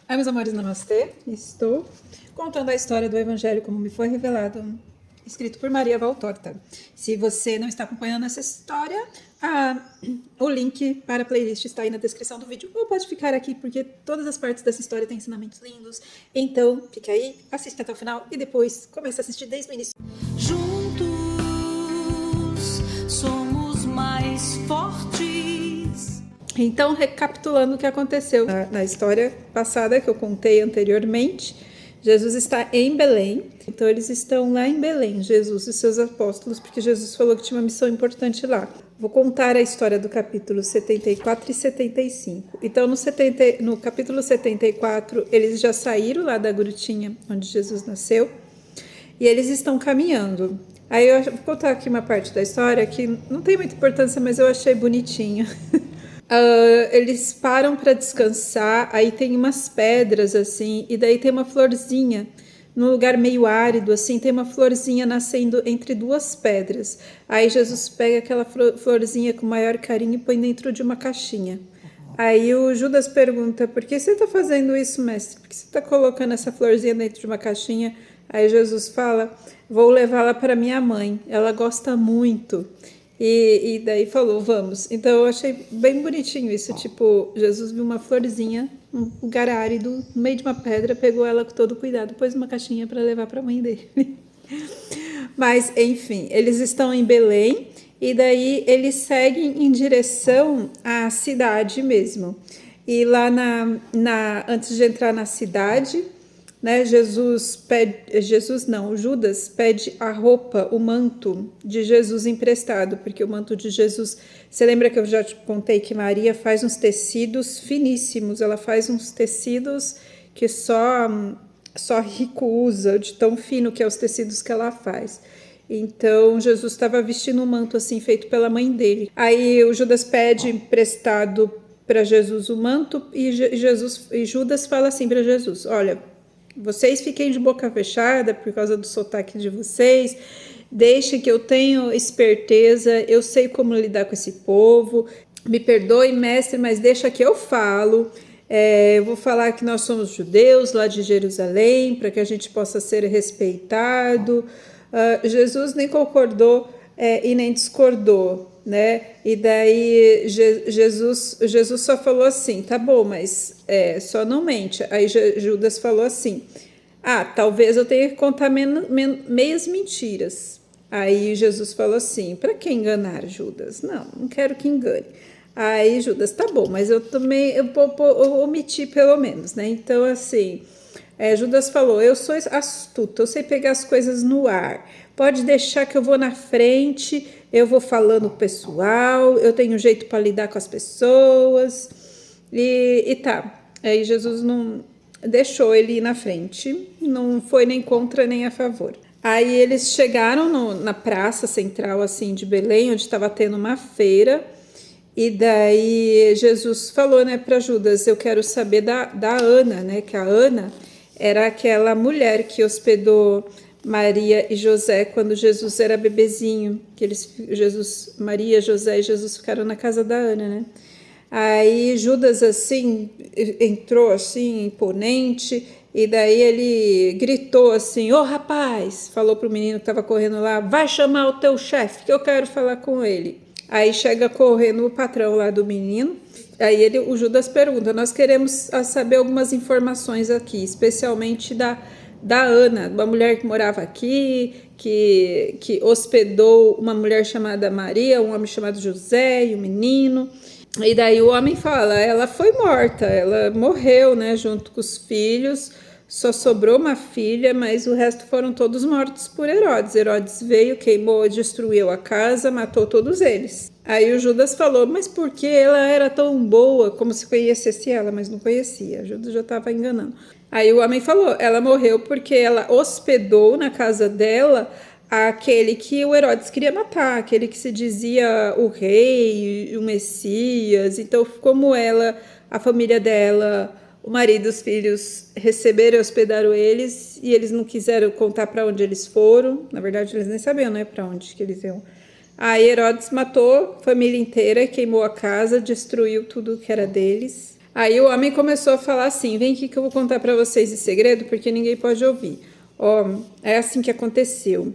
Ai, meus amores, namastê. Estou contando a história do Evangelho como me foi revelado, escrito por Maria Valtorta. Se você não está acompanhando essa história, o link para a playlist está aí na descrição do vídeo. Ou pode ficar aqui, porque todas as partes dessa história têm ensinamentos lindos. Então, fique aí, assista até o final e depois comece a assistir desde o início. Juntos somos mais fortes. Então, recapitulando o que aconteceu na história passada que eu contei anteriormente, Jesus está em Belém. Então, eles estão lá em Belém, Jesus e seus apóstolos, porque Jesus falou que tinha uma missão importante lá. Vou contar a história do capítulo 74 e 75. Então, no capítulo 74, eles já saíram lá da grutinha onde Jesus nasceu e eles estão caminhando. Aí eu vou contar aqui uma parte da história que não tem muita importância, mas eu achei bonitinho. Eles param para descansar, aí tem umas pedras assim, e daí tem uma florzinha, num lugar meio árido assim, tem uma florzinha nascendo entre duas pedras. Aí Jesus pega aquela florzinha com maior carinho e põe dentro de uma caixinha. Aí o Judas pergunta: por que você está fazendo isso, mestre? Por que você está colocando essa florzinha dentro de uma caixinha? Aí Jesus fala: vou levá-la para minha mãe, ela gosta muito. E daí falou, vamos. Então eu achei bem bonitinho isso, tipo, Jesus viu uma florzinha, um lugar árido, no meio de uma pedra, pegou ela com todo cuidado, pôs uma caixinha para levar para a mãe dele. Mas, enfim, eles estão em Belém e daí eles seguem em direção à cidade mesmo. E lá antes de entrar na cidade, né, Judas pede a roupa, o manto de Jesus emprestado, porque o manto de Jesus, você lembra que eu já te contei que Maria faz uns tecidos finíssimos, ela faz uns tecidos que só rico usa, de tão fino que é os tecidos que ela faz. Então, Jesus estava vestindo um manto assim, feito pela mãe dele. Aí o Judas pede emprestado para Jesus o manto e Judas fala assim para Jesus: olha, vocês fiquem de boca fechada por causa do sotaque de vocês, deixem que eu tenho esperteza, eu sei como lidar com esse povo, me perdoe, mestre, mas deixa que eu falo. Eu vou falar que nós somos judeus lá de Jerusalém, para que a gente possa ser respeitado. Jesus nem concordou e nem discordou, né? E daí Jesus só falou assim: tá bom, mas só não mente. Aí Judas falou assim: talvez eu tenha que contar meias mentiras. Aí Jesus falou assim: para que enganar, Judas? Não quero que engane. Aí Judas: tá bom, mas eu vou omitir pelo menos, né? Então, assim, Judas falou: eu sou astuto, eu sei pegar as coisas no ar, pode deixar que eu vou na frente, eu vou falando pro pessoal, eu tenho jeito para lidar com as pessoas, e tá. Aí Jesus não deixou ele ir na frente, não foi nem contra nem a favor. Aí eles chegaram na praça central assim de Belém, onde estava tendo uma feira. E daí Jesus falou, né, para Judas: eu quero saber da Ana, né, que a Ana era aquela mulher que hospedou Maria e José quando Jesus era bebezinho, que Maria, José e Jesus ficaram na casa da Ana, né? Aí Judas assim entrou assim imponente e daí ele gritou assim: ô rapaz, falou pro menino que estava correndo lá: vai chamar o teu chefe que eu quero falar com ele. Aí chega correndo o patrão lá do menino. Aí o Judas pergunta: nós queremos saber algumas informações aqui, especialmente da Ana, uma mulher que morava aqui, que hospedou uma mulher chamada Maria, um homem chamado José e um menino. E daí o homem fala: ela foi morta, ela morreu, né, junto com os filhos. Só sobrou uma filha, mas o resto foram todos mortos por Herodes. Herodes veio, queimou, destruiu a casa, matou todos eles. Aí o Judas falou: mas por que ela era tão boa? Como se conhecesse ela, mas não conhecia. Judas já estava enganando. Aí o homem falou: ela morreu porque ela hospedou na casa dela aquele que o Herodes queria matar, aquele que se dizia o rei, o Messias. Então, como a família dela, o marido e os filhos receberam e hospedaram eles, e eles não quiseram contar para onde eles foram. Na verdade, eles nem sabiam, né, para onde que eles iam. Aí Herodes matou a família inteira, queimou a casa, destruiu tudo que era deles. Aí o homem começou a falar assim: vem aqui que eu vou contar para vocês esse segredo, porque ninguém pode ouvir. Ó, é assim que aconteceu.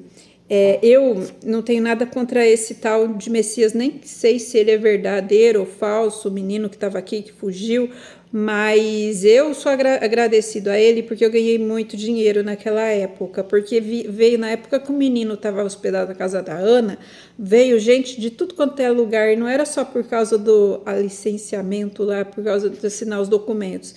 Eu não tenho nada contra esse tal de Messias, nem sei se ele é verdadeiro ou falso, o menino que estava aqui, que fugiu, mas eu sou agradecido a ele porque eu ganhei muito dinheiro naquela época, porque veio na época que o menino estava hospedado na casa da Ana, veio gente de tudo quanto é lugar, e não era só por causa do licenciamento lá, por causa de assinar os documentos.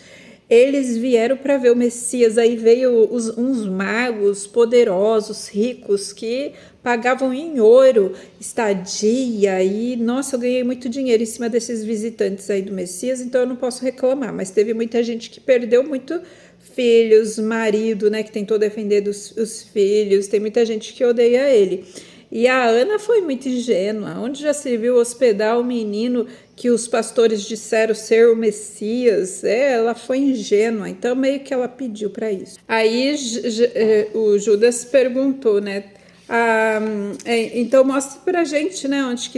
Eles vieram para ver o Messias, aí veio uns magos poderosos, ricos, que pagavam em ouro, estadia, e nossa, eu ganhei muito dinheiro em cima desses visitantes aí do Messias, então eu não posso reclamar, mas teve muita gente que perdeu muito filhos, marido, né, que tentou defender os filhos, tem muita gente que odeia ele. E a Ana foi muito ingênua. Onde já se viu hospedar o menino que os pastores disseram ser o Messias? Ela foi ingênua, então meio que ela pediu para isso. Aí o Judas perguntou, né? Então mostra pra gente, né, onde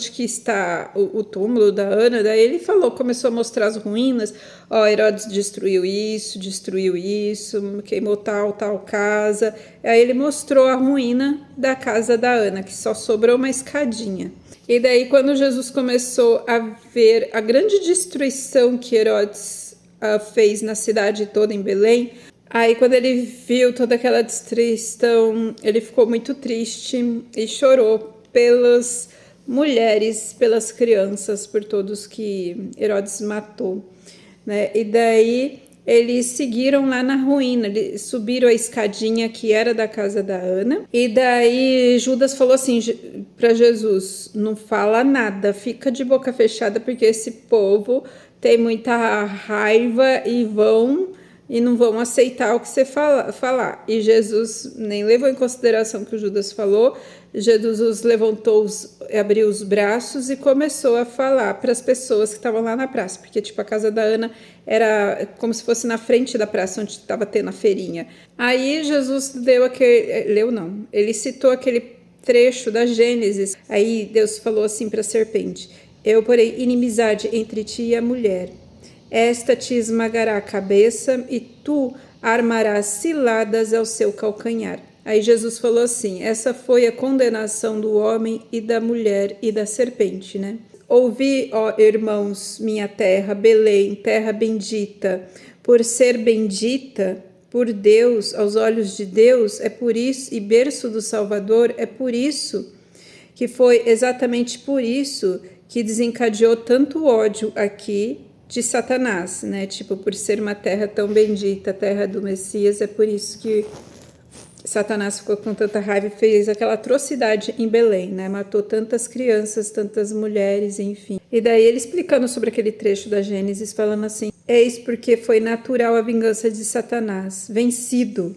que está o túmulo da Ana. Daí ele começou a mostrar as ruínas. Ó, Herodes destruiu isso, queimou tal casa. Aí ele mostrou a ruína da casa da Ana, que só sobrou uma escadinha. E daí quando Jesus começou a ver a grande destruição que Herodes fez na cidade toda, em Belém, aí quando ele viu toda aquela destruição, ele ficou muito triste e chorou pelas mulheres, pelas crianças, por todos que Herodes matou, né? E daí eles seguiram lá na ruína, eles subiram a escadinha que era da casa da Ana, e daí Judas falou assim para Jesus: não fala nada, fica de boca fechada, porque esse povo tem muita raiva e não vão aceitar o que você falar. E Jesus nem levou em consideração o que o Judas falou. Jesus levantou, abriu os braços e começou a falar para as pessoas que estavam lá na praça, porque tipo a casa da Ana era como se fosse na frente da praça onde estava tendo a feirinha. Aí Jesus ele citou aquele trecho da Gênesis. Aí Deus falou assim para a serpente: eu porei inimizade entre ti e a mulher, esta te esmagará a cabeça e tu armarás ciladas ao seu calcanhar. Aí Jesus falou assim: essa foi a condenação do homem e da mulher e da serpente, né? Ouvi, ó irmãos, minha terra, Belém, terra bendita, por ser bendita por Deus, aos olhos de Deus, é por isso, e berço do Salvador, é por isso que foi exatamente por isso que desencadeou tanto ódio aqui de Satanás, né? Tipo, por ser uma terra tão bendita, a terra do Messias, é por isso que Satanás ficou com tanta raiva e fez aquela atrocidade em Belém, né? Matou tantas crianças, tantas mulheres, enfim. E daí ele explicando sobre aquele trecho da Gênesis, falando assim: eis porque foi natural a vingança de Satanás, vencido,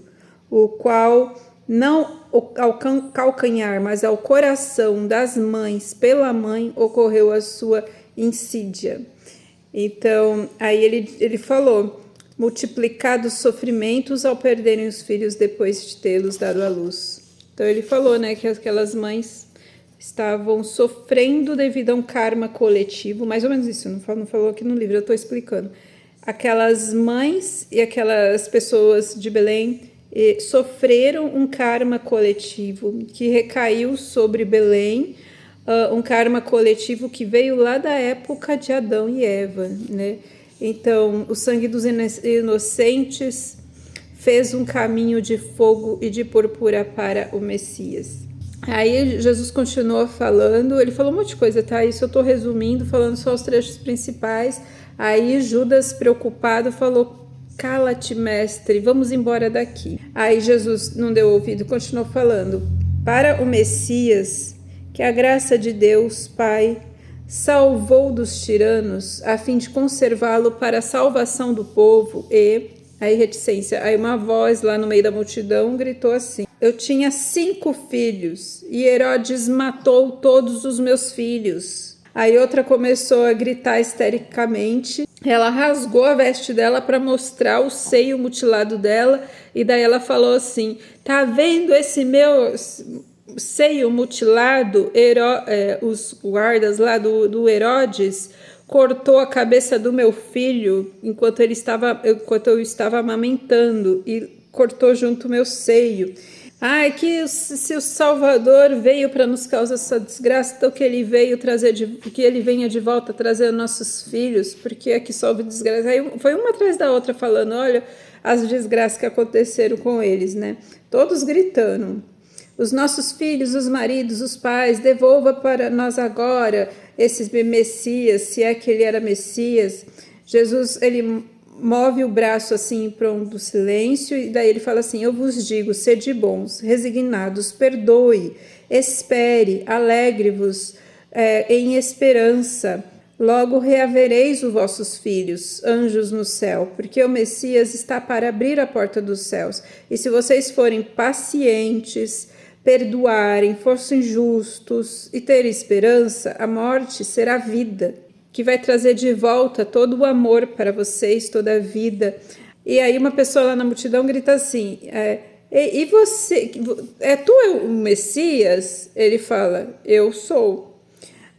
o qual não ao calcanhar, mas ao coração das mães, pela mãe, ocorreu a sua insídia. Então, aí ele falou: multiplicados sofrimentos ao perderem os filhos depois de tê-los dado à luz. Então ele falou, né, que aquelas mães estavam sofrendo devido a um karma coletivo, mais ou menos isso, não falou aqui no livro, eu estou explicando. Aquelas mães e aquelas pessoas de Belém sofreram um karma coletivo que recaiu sobre Belém, um karma coletivo que veio lá da época de Adão e Eva, né? Então, o sangue dos inocentes fez um caminho de fogo e de púrpura para o Messias. Aí Jesus continuou falando, ele falou um monte de coisa, tá? Isso eu tô resumindo, falando só os trechos principais. Aí Judas, preocupado, falou: cala-te, mestre, vamos embora daqui. Aí Jesus não deu ouvido, continuou falando: para o Messias, que a graça de Deus, Pai, salvou dos tiranos, a fim de conservá-lo para a salvação do povo. E aí reticência, aí uma voz lá no meio da multidão gritou assim: eu tinha 5 filhos e Herodes matou todos os meus filhos. Aí outra começou a gritar histericamente, ela rasgou a veste dela para mostrar o seio mutilado dela, e daí ela falou assim: tá vendo esse meu seio mutilado? Os guardas lá do Herodes cortou a cabeça do meu filho enquanto eu estava amamentando e cortou junto o meu seio. Ai, se o Salvador veio para nos causar essa desgraça, então que ele que ele venha de volta trazer nossos filhos, porque aqui só houve desgraça. Aí foi uma atrás da outra falando, olha, as desgraças que aconteceram com eles, né? Todos gritando. Os nossos filhos, os maridos, os pais, devolva para nós agora esse Messias, se é que ele era Messias. Jesus, ele move o braço assim para um do silêncio e daí ele fala assim, eu vos digo, sede bons, resignados, perdoe, espere, alegre-vos em esperança. Logo reavereis os vossos filhos, anjos no céu, porque o Messias está para abrir a porta dos céus. E se vocês forem pacientes, perdoarem, fossem justos e terem esperança, a morte será vida, que vai trazer de volta todo o amor para vocês, toda a vida. E aí uma pessoa lá na multidão grita assim, e você, tu é o Messias? Ele fala, eu sou.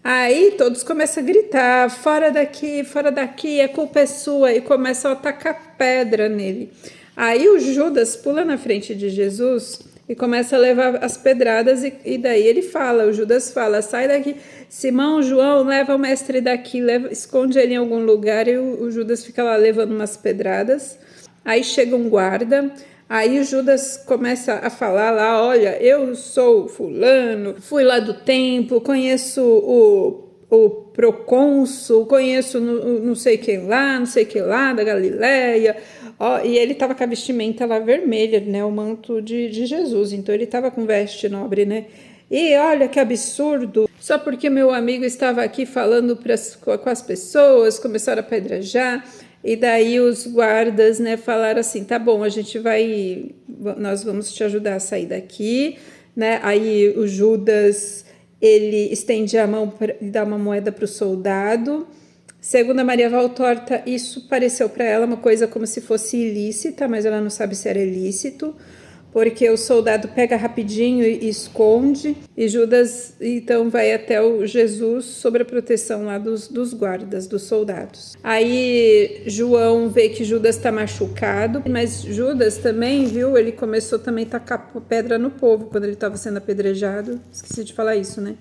Aí todos começam a gritar, fora daqui, a culpa é sua, e começam a atacar pedra nele. Aí o Judas pula na frente de Jesus e começa a levar as pedradas, e daí o Judas fala, sai daqui, Simão, João, leva o mestre daqui, esconde ele em algum lugar, e o Judas fica lá levando umas pedradas. Aí chega um guarda, aí o Judas começa a falar lá, olha, eu sou fulano, fui lá do templo, conheço o procônsul, conheço não sei quem lá, da Galileia. E ele estava com a vestimenta lá vermelha, né, o manto de Jesus, então ele estava com veste nobre, né? E olha que absurdo, só porque meu amigo estava aqui falando com as pessoas, começaram a apedrejar. E daí os guardas, né, falaram assim, tá bom, nós vamos te ajudar a sair daqui, né? Aí o Judas, ele estende a mão e dá uma moeda para o soldado. Segundo a Maria Valtorta, isso pareceu para ela uma coisa como se fosse ilícita, mas ela não sabe se era ilícito, porque o soldado pega rapidinho e esconde, e Judas então vai até o Jesus sob a proteção lá dos guardas, dos soldados. Aí João vê que Judas está machucado, mas Judas também, viu, ele começou também a tacar pedra no povo quando ele estava sendo apedrejado, esqueci de falar isso, né?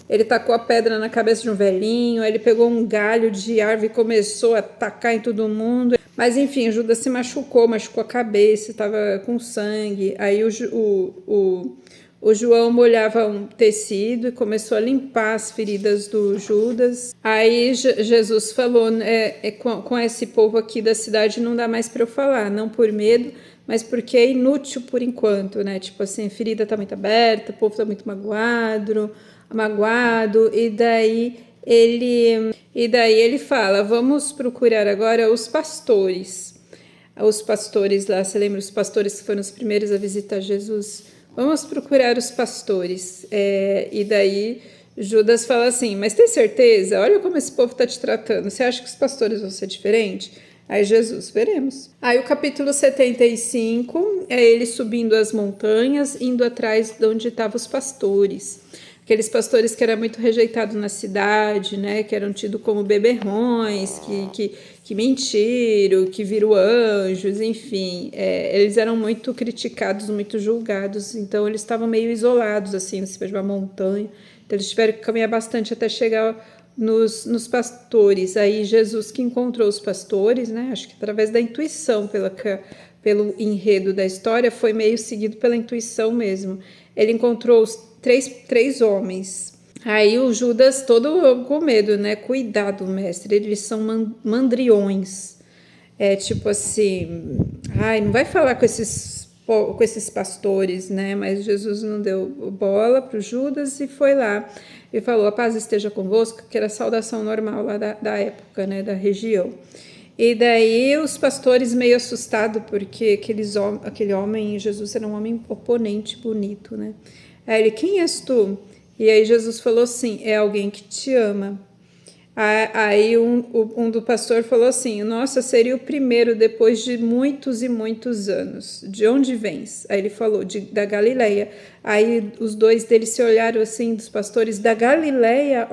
Ele tacou a pedra na cabeça de um velhinho, aí ele pegou um galho de árvore e começou a tacar em todo mundo. Mas enfim, Judas se machucou a cabeça, estava com sangue. Aí o João molhava um tecido e começou a limpar as feridas do Judas. Aí Jesus falou, com esse povo aqui da cidade não dá mais para eu falar, não por medo, mas porque é inútil por enquanto, né? Tipo assim, a ferida está muito aberta, o povo está muito magoado, e daí ele fala, vamos procurar agora os pastores lá, você lembra os pastores que foram os primeiros a visitar Jesus? Vamos procurar os pastores, e daí Judas fala assim, mas tem certeza? Olha como esse povo está te tratando, você acha que os pastores vão ser diferentes? Aí Jesus, veremos. Aí o capítulo 75 é ele subindo as montanhas, indo atrás de onde estavam os pastores. Aqueles pastores que eram muito rejeitados na cidade, né, que eram tidos como beberrões, que mentiram, que viram anjos, enfim. Eles eram muito criticados, muito julgados, então eles estavam meio isolados, assim, no cima de uma montanha. Então eles tiveram que caminhar bastante até chegar nos pastores. Aí Jesus que encontrou os pastores, né, acho que através da intuição, pelo enredo da história, foi meio seguido pela intuição mesmo. Ele encontrou os três homens. Aí o Judas todo com medo, né? Cuidado, mestre, eles são mandriões. Tipo assim, não vai falar com esses pastores, né? Mas Jesus não deu bola para o Judas e foi lá. E falou, a paz esteja convosco, que era a saudação normal lá da época, né? Da região. E daí os pastores meio assustados, porque aquele homem, Jesus era um homem oponente bonito, né? Aí ele, quem és tu? E aí Jesus falou assim, é alguém que te ama. Aí um do pastor falou assim, nossa, seria o primeiro depois de muitos e muitos anos. De onde vens? Aí ele falou, da Galileia. Aí os dois deles se olharam assim, dos pastores, da Galileia?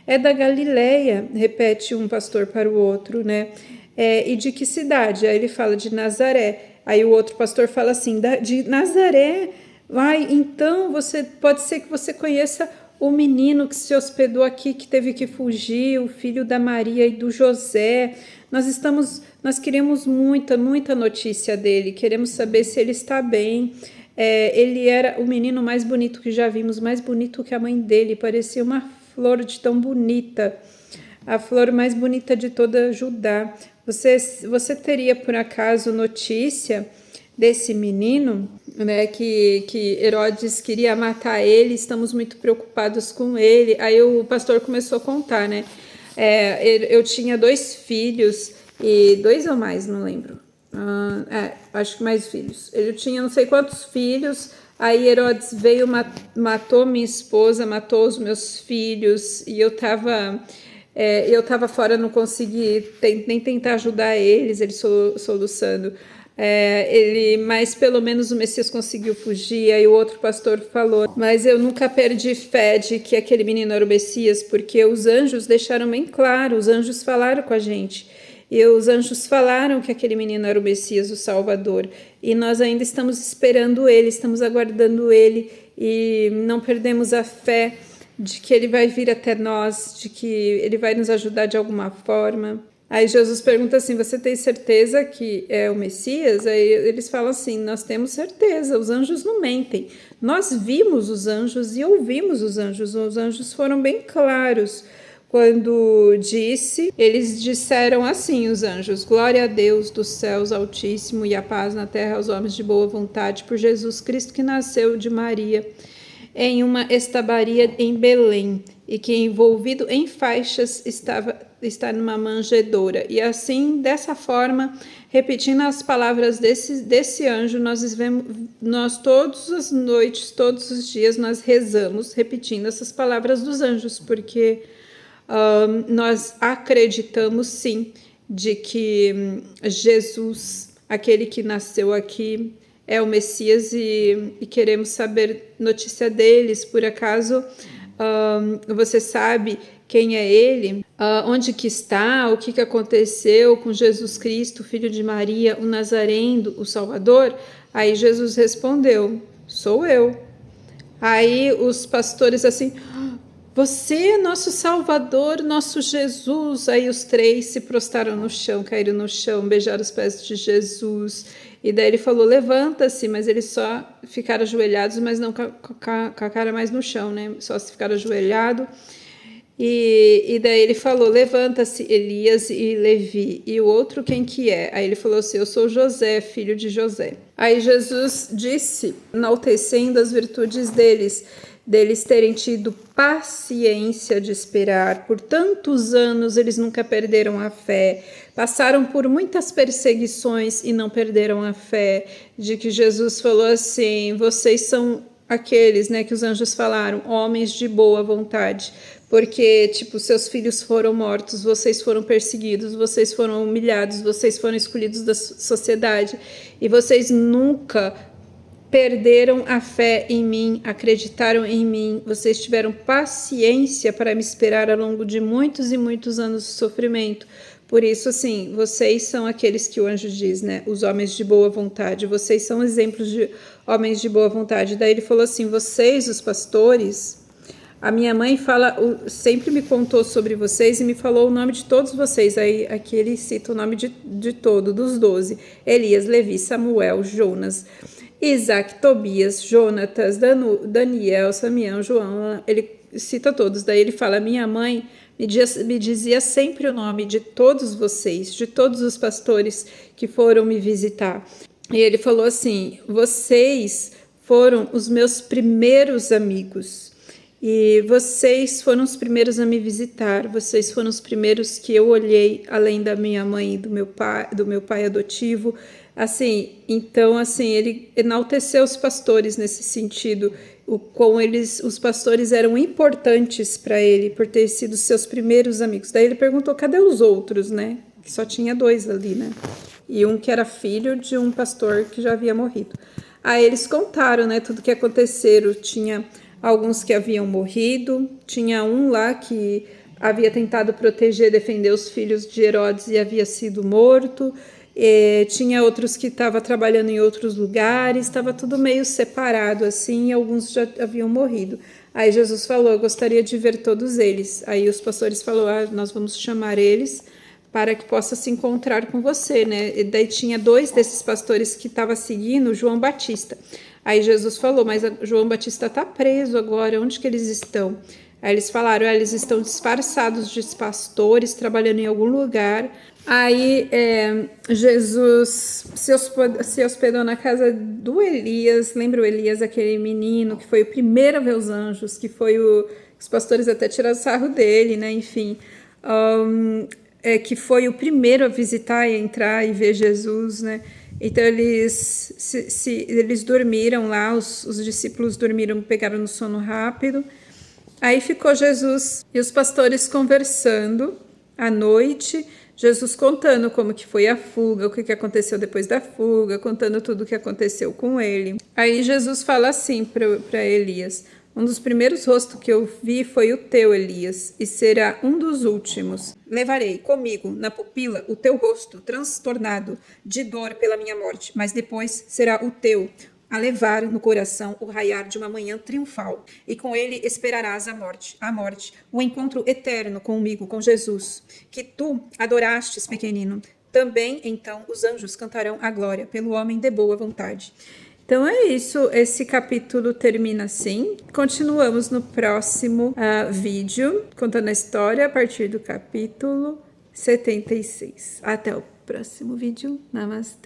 É da Galileia, repete um pastor para o outro, né? E de que cidade? Aí ele fala de Nazaré. Aí o outro pastor fala assim, de Nazaré? Vai, então pode ser que você conheça o menino que se hospedou aqui, que teve que fugir, o filho da Maria e do José. Nós queremos muita notícia dele, queremos saber se ele está bem. Ele era o menino mais bonito que já vimos, mais bonito que a mãe dele, parecia uma flor de tão bonita, a flor mais bonita de toda Judá. Você teria, por acaso, notícia desse menino, né, que Herodes queria matar ele, estamos muito preocupados com ele. Aí o pastor começou a contar, né? Eu tinha 2 filhos, e 2 ou mais, não lembro. Acho que mais filhos. Ele tinha não sei quantos filhos, aí Herodes veio, matou minha esposa, matou os meus filhos, e eu tava fora, não consegui nem tentar ajudar eles, ele soluçando. Mas pelo menos o Messias conseguiu fugir. Aí o outro pastor falou, mas eu nunca perdi fé de que aquele menino era o Messias, porque os anjos deixaram bem claro, os anjos falaram com a gente, e os anjos falaram que aquele menino era o Messias, o Salvador, e nós ainda estamos esperando ele, estamos aguardando ele, e não perdemos a fé de que ele vai vir até nós, de que ele vai nos ajudar de alguma forma. Aí Jesus pergunta assim, você tem certeza que é o Messias? Aí eles falam assim, nós temos certeza, os anjos não mentem. Nós vimos os anjos e ouvimos os anjos foram bem claros. Quando eles disseram assim, os anjos, glória a Deus dos céus altíssimo e a paz na terra aos homens de boa vontade por Jesus Cristo que nasceu de Maria em uma estabaria em Belém e que envolvido em faixas está numa manjedoura. E assim, dessa forma, repetindo as palavras desse anjo, nós todas as noites, todos os dias, nós rezamos repetindo essas palavras dos anjos, porque nós acreditamos sim de que Jesus, aquele que nasceu aqui, é o Messias e queremos saber notícia deles. Por acaso você sabe quem é ele? Onde que está? O que aconteceu com Jesus Cristo, filho de Maria, o Nazareno, o Salvador? Aí Jesus respondeu, sou eu. Aí os pastores assim, você é nosso Salvador, nosso Jesus. Aí os 3 se prostraram no chão, caíram no chão, beijaram os pés de Jesus. E daí ele falou, levanta-se, mas eles só ficaram ajoelhados, mas não com a cara mais no chão, né? Só se ficaram ajoelhados. E daí ele falou, levanta-se Elias e Levi. E o outro quem que é? Aí ele falou assim, eu sou José, filho de José. Aí Jesus disse, enaltecendo as virtudes deles terem tido paciência de esperar. Por tantos anos eles nunca perderam a fé. Passaram por muitas perseguições e não perderam a fé. De que Jesus falou assim, vocês são aqueles, né, que os anjos falaram, homens de boa vontade. Porque, seus filhos foram mortos, vocês foram perseguidos, vocês foram humilhados, vocês foram excluídos da sociedade. E vocês nunca perderam a fé em mim, acreditaram em mim, vocês tiveram paciência para me esperar ao longo de muitos e muitos anos de sofrimento. Por isso, assim, vocês são aqueles que o anjo diz, né? Os homens de boa vontade, vocês são exemplos de homens de boa vontade. Daí ele falou assim, vocês, os pastores, a minha mãe sempre me contou sobre vocês e me falou o nome de todos vocês. Aí aqui ele cita o nome dos 12, Elias, Levi, Samuel, Jonas, Isaac, Tobias, Jonatas, Daniel, Samião, João, ele cita todos. Daí ele fala, minha mãe me dizia sempre o nome de todos vocês, de todos os pastores que foram me visitar. E ele falou assim, vocês foram os meus primeiros amigos. E vocês foram os primeiros a me visitar, vocês foram os primeiros que eu olhei, além da minha mãe e do meu pai adotivo. Assim, então, assim, ele enalteceu os pastores nesse sentido, os pastores eram importantes para ele, por ter sido seus primeiros amigos. Daí ele perguntou, cadê os outros, né? Que só tinha 2 ali, né? E um que era filho de um pastor que já havia morrido. Aí eles contaram, né, tudo que aconteceram. Tinha alguns que haviam morrido, tinha um lá que havia tentado proteger, defender os filhos de Herodes e havia sido morto. Tinha outros que estavam trabalhando em outros lugares, estava tudo meio separado assim, e alguns já haviam morrido. Aí Jesus falou: eu gostaria de ver todos eles. Aí os pastores falaram: nós vamos chamar eles para que possa se encontrar com você, né? E daí tinha 2 desses pastores que estavam seguindo João Batista. Aí Jesus falou: mas João Batista está preso agora, onde que eles estão? Aí eles falaram: eles estão disfarçados de pastores, trabalhando em algum lugar. Aí Jesus se hospedou na casa do Elias. Lembra o Elias, aquele menino que foi o primeiro a ver os anjos, que foi os pastores até tiraram sarro dele, né? Enfim, que foi o primeiro a visitar e entrar e ver Jesus, né? Então eles dormiram lá, os discípulos dormiram, pegaram no sono rápido. Aí ficou Jesus e os pastores conversando à noite, Jesus contando como que foi a fuga, o que aconteceu depois da fuga, contando tudo o que aconteceu com ele. Aí Jesus fala assim para Elias: um dos primeiros rostos que eu vi foi o teu, Elias, e será um dos últimos. Levarei comigo na pupila o teu rosto transtornado de dor pela minha morte, mas depois será o teu a levar no coração o raiar de uma manhã triunfal, e com ele esperarás a morte, o encontro eterno comigo, com Jesus, que tu adorastes, pequenino. Também, então, os anjos cantarão a glória pelo homem de boa vontade. Então é isso, esse capítulo termina assim. Continuamos no próximo vídeo, contando a história a partir do capítulo 76. Até o próximo vídeo. Namastê.